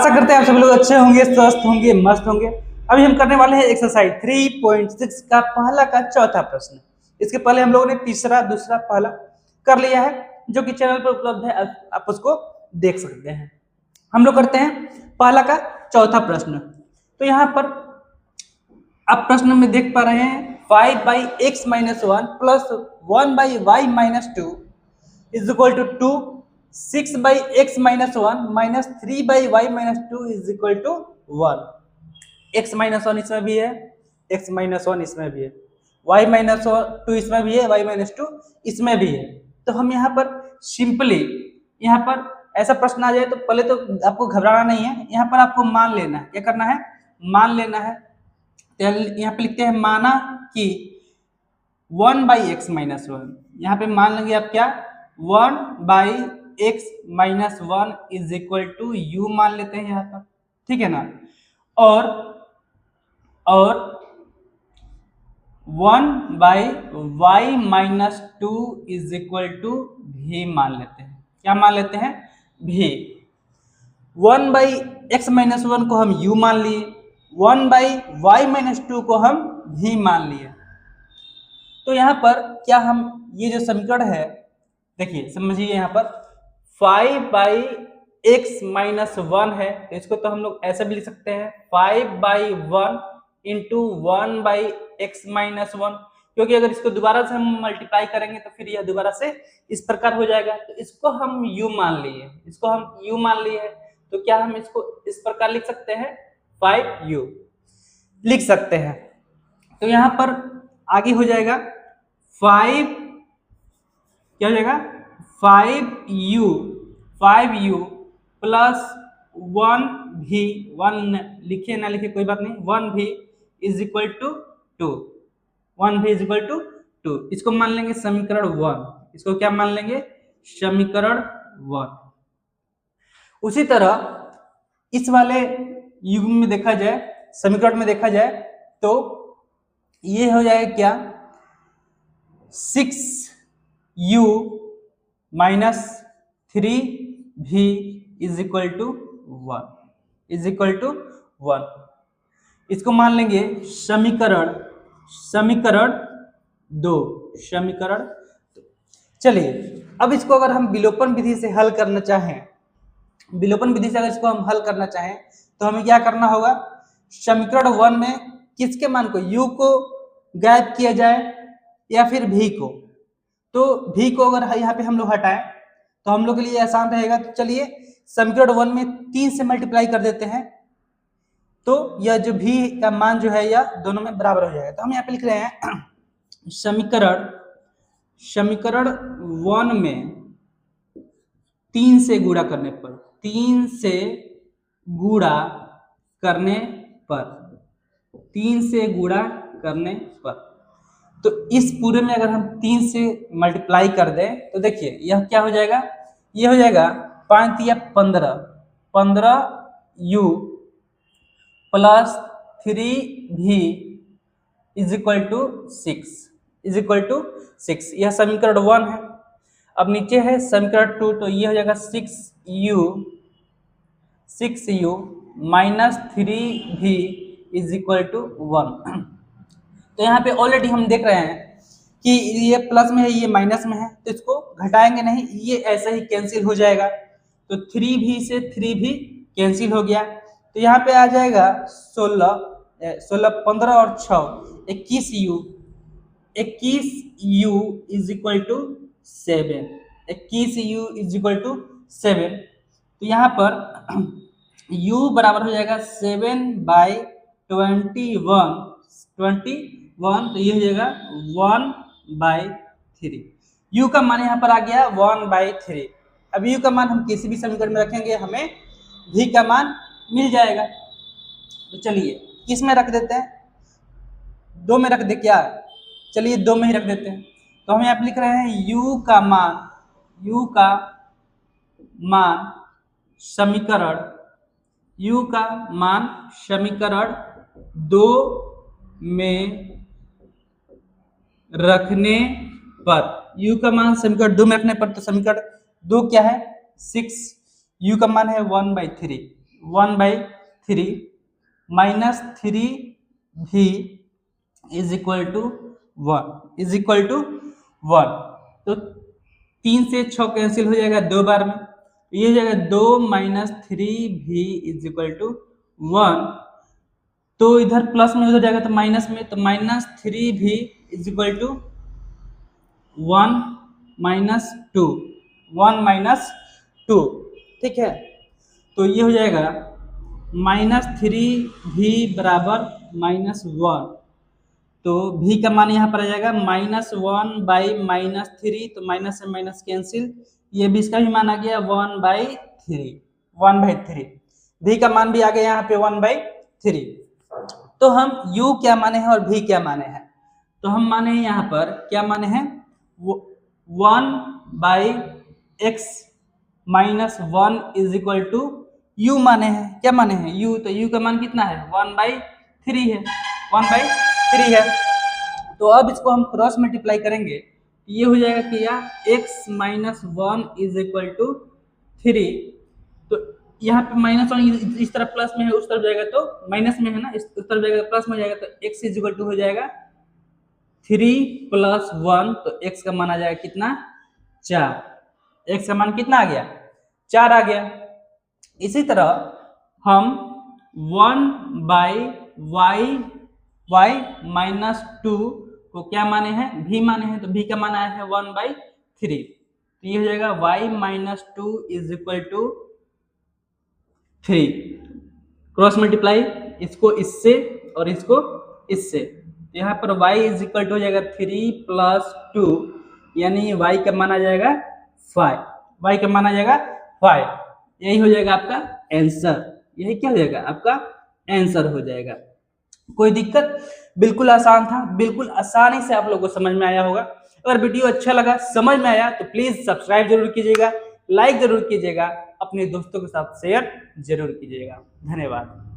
आशा करते हैं आप सभी लोग अच्छे होंगे, स्वस्थ होंगे, मस्त होंगे। अभी हम करने वाले हैं एक्सरसाइज 3.6 का पहला का चौथा प्रश्न। इसके पहले हम लोगों ने तीसरा, दूसरा, पहला कर लिया है, जो कि चैनल पर उपलब्ध है, आप उसको देख सकते हैं। हम लोग करते हैं पहला का चौथा प्रश्न। तो यहाँ पर आप प्रश्न में देख पा रहे हैं 5/x-1 plus 1/y-2 is equal to 2, 6/x-1 minus 3/y-2 is equal to 1। x-1 इसमें भी है, x-1 इसमें भी है, y-2 इसमें भी है, y-2 इसमें भी है। तो हम यहाँ पर सिंपली यहाँ पर ऐसा प्रश्न आ जाए तो पहले तो आपको घबराना नहीं है, यहाँ पर आपको मान लेना है। क्या करना है? मान लेना है। तो यहाँ पे लिखते हैं माना कि 1/x-1, यहाँ पे मान लेंगे आप क्या, 1/x-1 is equal to you मान लेते हैं यहाँ पर, ठीक है ना। और 1/y-2 इज इक्वल टू भी मान लेते हैं। क्या मान लेते हैं? भी। 1/x-1 को हम u मान लिए, 1/y-2 को हम भी मान लिए। तो यहाँ पर क्या हम ये जो समीकरण है, देखिए समझिए, यहाँ पर 5/x-1 है, तो इसको तो हम लोग ऐसे भी लिख सकते हैं 5/1 इंटू 1/x-1, क्योंकि अगर इसको दोबारा से हम मल्टीप्लाई करेंगे तो फिर यह दोबारा से इस प्रकार हो जाएगा। तो इसको हम u मान लिए, इसको हम u मान लिए, तो क्या हम इसको इस प्रकार लिख सकते हैं, 5u लिख सकते हैं। तो यहाँ पर आगे हो जाएगा 5, क्या हो जाएगा, 5u प्लस 1v, 1 लिखे ना लिखे कोई बात नहीं, 1v is equal to 2, 1v is equal to 2। इसको मान लेंगे समीकरण 1, इसको क्या मान लेंगे, समीकरण 1। उसी तरह इस वाले युग में देखा जाए, समीकरण में देखा जाए, तो ये हो जाएगा क्या, 6u minus 3v is equal to 1, is equal to 1। इसको मान लेंगे समीकरण 2, समीकरण। चलिए अब इसको अगर हम विलोपन विधि से हल करना चाहें, विलोपन विधि से अगर इसको हम हल करना चाहें तो हमें क्या करना होगा, समीकरण 1 में किसके मान को, u को गायब किया जाए या फिर v को। तो v को अगर यहाँ पे हम लोग हटाएं तो हम लोग के लिए आसान रहेगा। तो चलिए समीकरण 1 में 3 से मल्टीप्लाई कर देते हैं, तो यह जो v का मान जो है यह दोनों में बराबर हो जाएगा। तो हम यहाँ पे लिख रहे हैं समीकरण 1 में 3 से गुणा करने पर, 3 से गुणा करने पर, 3 से गुणा करने पर, तो इस पूरे में अगर हम 3 से मल्टीप्लाई कर दें तो देखिए यह क्या हो जाएगा, यह हो जाएगा 5 या 15, 15u plus 3v is equal to 6, is equal to 6। यह समीकरण 1 है। अब नीचे है समीकरण 2, तो ये हो जाएगा 6u minus 3v is equal to 1। तो यहाँ पे ऑलरेडी हम देख रहे हैं कि ये प्लस में है, ये माइनस में है, तो इसको घटाएंगे नहीं, ये ऐसे ही कैंसिल हो जाएगा। तो 3v से 3v कैंसिल हो गया, तो यहाँ पे आ जाएगा 16, 15 और 6 21u, 21u is equal to 7, 21u is equal to 7। तो यहाँ पर u बराबर हो जाएगा 7/21, तो ये हो जाएगा 1/3। u का मान यहाँ पर आ गया 1/3। अब u का मान हम किसी भी समीकरण में रखेंगे, हमें v का मान मिल जाएगा। तो चलिए किस में रख देते हैं, 2 में रख दे क्या, चलिए 2 में ही रख देते हैं। तो हम यहाँ पे लिख रहे हैं u का मान समीकरण, u का मान समीकरण 2 में रखने पर, u का मान समीकरण 2 में रखने पर, तो समीकरण 2 क्या है, 6, u का मान है 1/3, 1/3 minus 3v is equal to 1 तो 3 से 6 कैंसिल हो जाएगा 2 बार में, ये हो जाएगा 2 minus 3v is equal to 1। तो इधर प्लस में उधर जाएगा तो माइनस में, तो minus 3v is equal to 1 minus 2, 1 minus 2, ठीक है। तो ये हो जाएगा माइनस 3v बराबर -1, तो v का मान यहाँ पर आ जाएगा -1/-3, तो माइनस से माइनस कैंसिल, ये भी इसका भी मान आ गया 1/3 v का मान भी आ गया यहाँ पे 1/3। तो हम u क्या माने हैं और v क्या माने हैं, तो हम माने हैं यहाँ पर क्या माने हैं 1/x -1 is equal to u माने हैं, क्या माने हैं u, तो u का मान कितना है 1/3 है, 1/3 है। तो अब इसको हम क्रॉस मल्टीप्लाई करेंगे, ये हो जाएगा कि या x -1 इज इक्वल टू 3, तो यहाँ पे -1 इस तरफ प्लस में है, उस तरफ जाएगा तो माइनस में है ना, इस तरफ जाएगा प्लस में जाएगा, तो x इज इक्वल टू हो जाएगा 3 + 1, तो x का मान आ जाएगा कितना 4, x का मान कितना आ गया 4 आ गया। इसी तरह हम 1/y -2 को क्या माने हैं v माने हैं, तो v का मान आया है 1/3, तो ये हो जाएगा y -2 is equal to 3। Cross multiply इसको इससे और इसको इससे, तो यहाँ पर y इज इक्वल टू हो जाएगा 3 + 2, यानी y का मान आ जाएगा 5, y का मान आ जाएगा 5, यही हो जाएगा आपका आंसर, यही क्या हो जाएगा आपका आंसर हो जाएगा। कोई दिक्कत, बिल्कुल आसान था, बिल्कुल आसानी से आप लोगों को समझ में आया होगा। अगर वीडियो अच्छा लगा, समझ में आया तो प्लीज सब्सक्राइब जरूर कीजिएगा, लाइक जरूर कीजिएगा, अपने दोस्तों के साथ शेयर जरूर कीजिएगा। धन्यवाद।